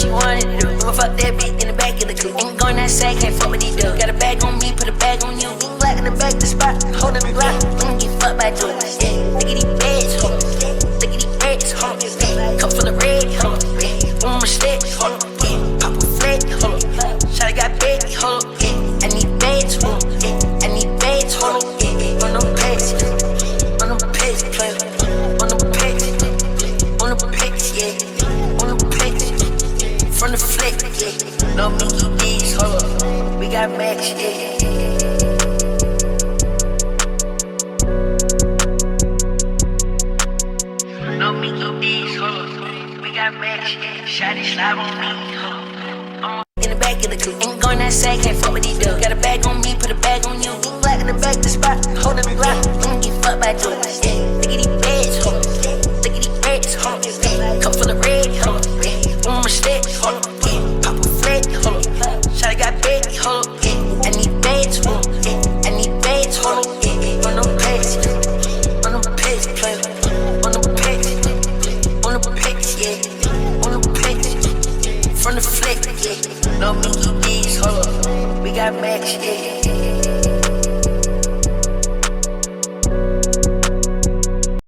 she wanted to do. Fuck that bitch in the back of the coupe. Ain't going outside, can't fuck with these dudes. Got a bag on me, put a bag on you. Black in the back, the spot, holding the block. Get fucked by dudes. Yeah, look at these bags, hold on. Look at these bags, hold on. Cup full of red, hold on. One more stick, hold on. Pop a flat, hold on. Shawty got baby, hold on. I need bags, hold on. I need bags, hold on. On them pads, on them pads, player. On them pads, on them pads, yeah. On them pads, from the flick, yeah. No Mickey D's, hold on. We got Max, yeah. No Mickey D's, hold on. We got Max, yeah. Shawty slide on me, hold on. In the back of the coupe, ain't going outside, can't fuck with these dudes. Got a bag on me, put a bag on you. Black in the back, the spot, holding the block. Get fucked by dudes. Yeah, look at these bags, hold on. Look at these bags, hold on. Cup full of red, hold on. One more stick, hold on. Pop a flat, hold on. Shawty got baby, hold on. I need bags, hold on. I need bags, hold on. On them pads, on them pads, player. On them pads, on them pads, yeah. On them pads, from the flick, yeah. No Mickey D's, hold up. We got Max, yeah.